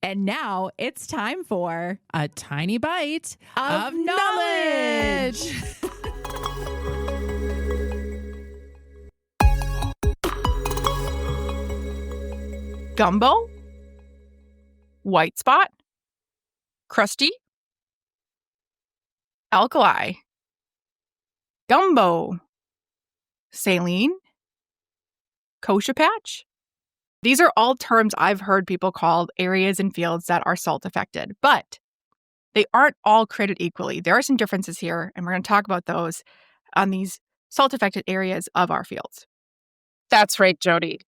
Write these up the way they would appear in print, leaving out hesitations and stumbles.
And now it's time for a tiny bite of knowledge. Gumbo, white spot, crusty, alkali, gumbo, saline, kochia patch. These are all terms I've heard people call areas and fields that are salt affected, but they aren't all created equally. There are some differences here, and we're going to talk about those on these salt affected areas of our fields. That's right, Jody.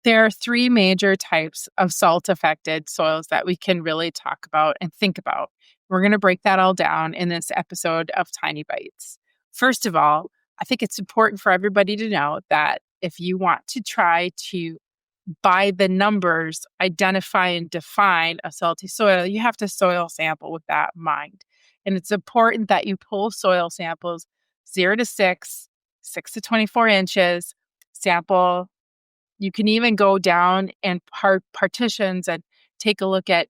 There are three major types of salt-affected soils that we can really talk about and think about. We're going to break that all down in this episode of Tiny Bites. First of all, I think it's important for everybody to know that if you want to try to, by the numbers, identify and define a salty soil, you have to soil sample with that in mind. And it's important that you pull soil samples 0 to 6, 6 to 24 inches, sample. You can even go down and partitions and take a look at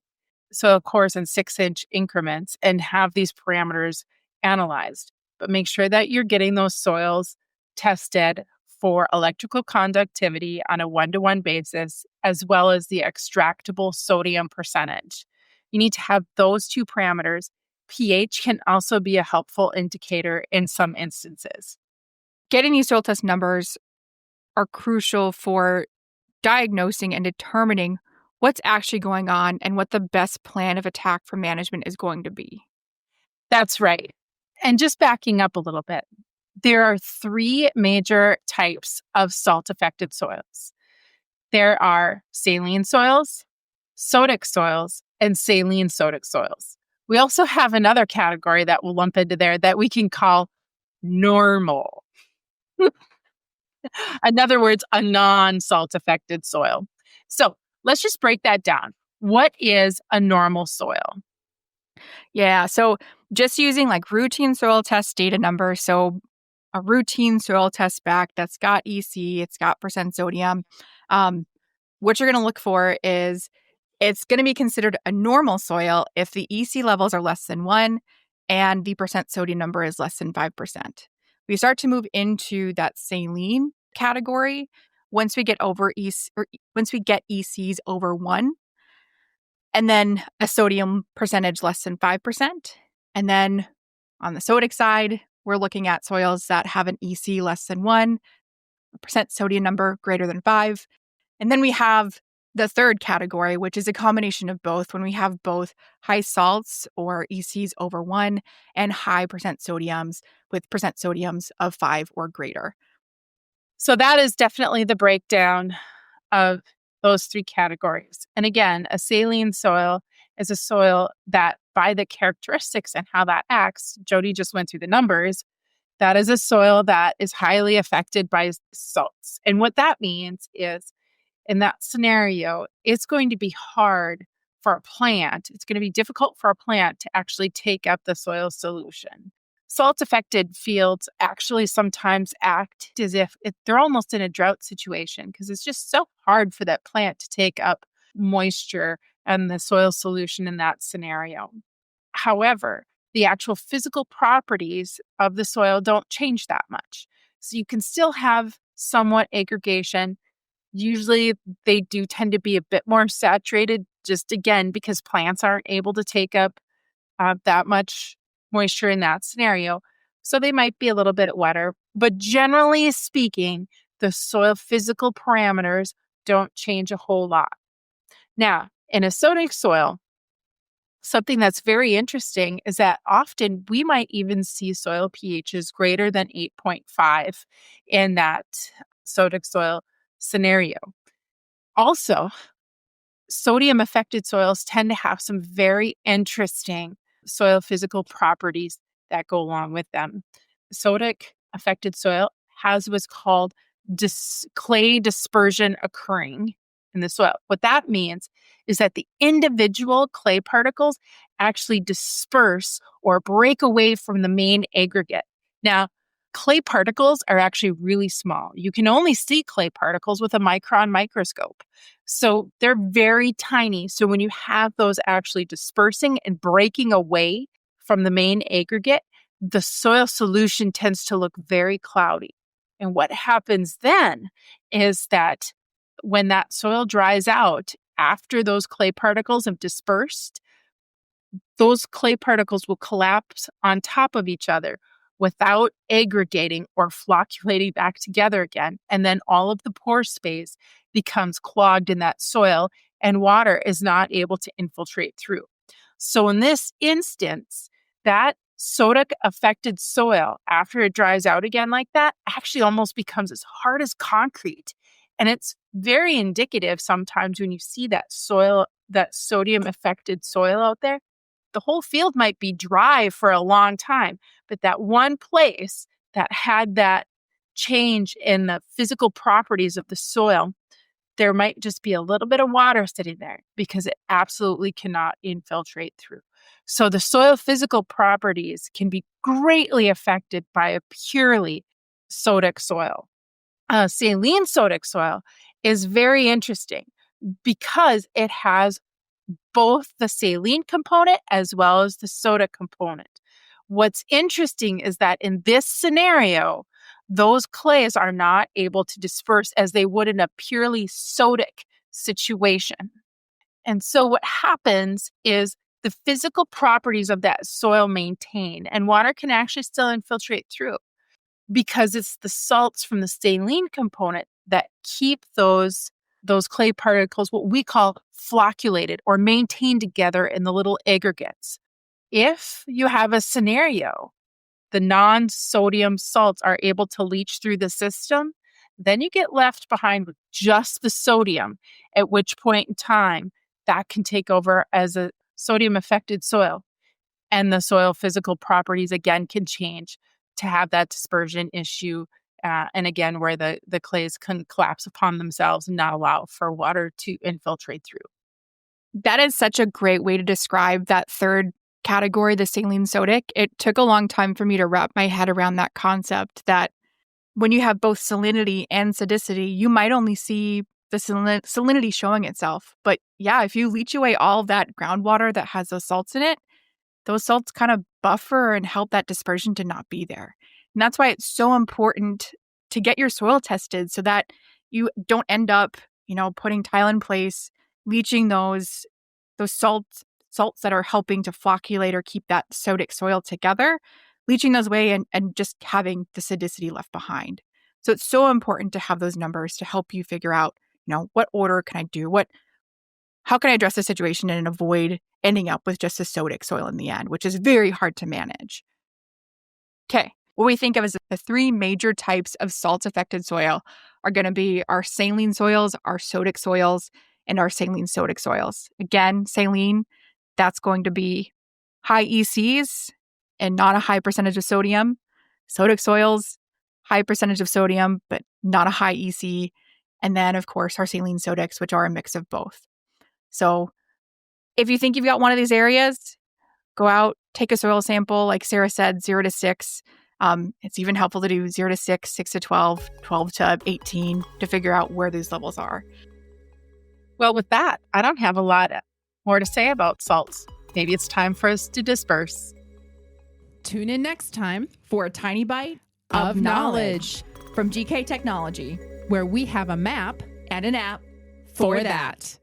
soil cores in 6-inch increments and have these parameters analyzed. But make sure that you're getting those soils tested for electrical conductivity on a 1-to-1 basis, as well as the extractable sodium percentage. You need to have those two parameters. pH can also be a helpful indicator in some instances. Getting these soil test numbers are crucial for diagnosing and determining what's actually going on and what the best plan of attack for management is going to be. That's right. And just backing up a little bit, there are three major types of salt-affected soils. There are saline soils, sodic soils, and saline-sodic soils. We also have another category that we'll lump into there that we can call normal. In other words, a non-salt affected soil. So let's just break that down. What is a normal soil? Yeah, so just using like routine soil test data numbers. So a routine soil test back that's got EC, it's got percent sodium. What you're going to look for is it's going to be considered a normal soil if the EC levels are less than 1 and the percent sodium number is less than 5%. We start to move into that saline category once we get ECs over 1, and then a sodium percentage less than 5%. And then on the sodic side, we're looking at soils that have an EC less than 1, a percent sodium number greater than 5. And then we have the third category, which is a combination of both, when we have both high salts or ECs over 1 and high percent sodiums with percent sodiums of 5 or greater. So that is definitely the breakdown of those three categories. And again, a saline soil is a soil that, by the characteristics and how that acts, Jody just went through the numbers, that is a soil that is highly affected by salts. And what that means is, in that scenario, it's going to be hard for a plant. It's going to be difficult for a plant to actually take up the soil solution. Salt-affected fields actually sometimes act as if they're almost in a drought situation because it's just so hard for that plant to take up moisture and the soil solution in that scenario. However, the actual physical properties of the soil don't change that much. So you can still have somewhat aggregation. Usually they do tend to be a bit more saturated, just again, because plants aren't able to take up that much moisture in that scenario. So they might be a little bit wetter. But generally speaking, the soil physical parameters don't change a whole lot. Now, in a sodic soil, something that's very interesting is that often we might even see soil pHs greater than 8.5 in that sodic soil scenario. Also, sodium-affected soils tend to have some very interesting soil physical properties that go along with them. Sodic-affected soil has what's called clay dispersion occurring in the soil. What that means is that the individual clay particles actually disperse or break away from the main aggregate. Now, clay particles are actually really small. You can only see clay particles with a micron microscope. So they're very tiny. So when you have those actually dispersing and breaking away from the main aggregate, the soil solution tends to look very cloudy. And what happens then is that when that soil dries out, after those clay particles have dispersed, those clay particles will collapse on top of each other without aggregating or flocculating back together again. And then all of the pore space becomes clogged in that soil and water is not able to infiltrate through. So in this instance, that sodic affected soil, after it dries out again like that, actually almost becomes as hard as concrete. And it's very indicative sometimes when you see that soil, that sodium affected soil out there. The whole field might be dry for a long time, but that one place that had that change in the physical properties of the soil, there might just be a little bit of water sitting there because it absolutely cannot infiltrate through. So the soil physical properties can be greatly affected by a purely sodic soil. Saline-sodic soil is very interesting because it has both the saline component as well as the sodic component. What's interesting is that in this scenario, those clays are not able to disperse as they would in a purely sodic situation. And so what happens is the physical properties of that soil maintain, and water can actually still infiltrate through because it's the salts from the saline component that keep those clay particles, what we call flocculated or maintained together in the little aggregates. If you have a scenario, the non-sodium salts are able to leach through the system, then you get left behind with just the sodium, at which point in time that can take over as a sodium-affected soil. And the soil physical properties, again, can change to have that dispersion issue. And again, where the clays can collapse upon themselves and not allow for water to infiltrate through. That is such a great way to describe that third category, the saline-sodic. It took a long time for me to wrap my head around that concept that when you have both salinity and sodicity, you might only see the salinity showing itself. But yeah, if you leach away all of that groundwater that has those salts in it, those salts kind of buffer and help that dispersion to not be there. And that's why it's so important to get your soil tested so that you don't end up, putting tile in place, leaching those salts that are helping to flocculate or keep that sodic soil together, leaching those away and just having the sodicity left behind. So it's so important to have those numbers to help you figure out, what order can I do? How can I address the situation and avoid ending up with just a sodic soil in the end, which is very hard to manage. Okay, what we think of as the three major types of salts-affected soil are going to be our saline soils, our sodic soils, and our saline-sodic soils. Again, saline, that's going to be high ECs and not a high percentage of sodium. Sodic soils, high percentage of sodium, but not a high EC. And then, of course, our saline-sodics, which are a mix of both. So if you think you've got one of these areas, go out, take a soil sample, like Sarah said, 0 to 6. It's even helpful to do 0 to 6, 6 to 12, 12 to 18 to figure out where these levels are. Well, with that, I don't have a lot more to say about salts. Maybe it's time for us to disperse. Tune in next time for a tiny bite of knowledge from GK Technology, where we have a map and an app for that.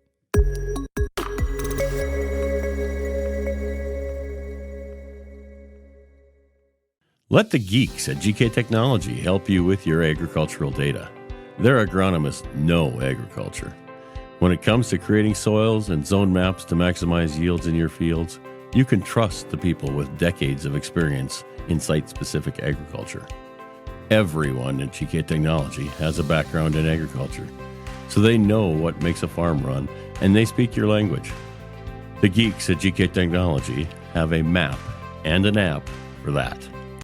Let the geeks at GK Technology help you with your agricultural data. Their agronomists know agriculture. When it comes to creating soils and zone maps to maximize yields in your fields, you can trust the people with decades of experience in site-specific agriculture. Everyone at GK Technology has a background in agriculture, so they know what makes a farm run, and they speak your language. The geeks at GK Technology have a map and an app for that.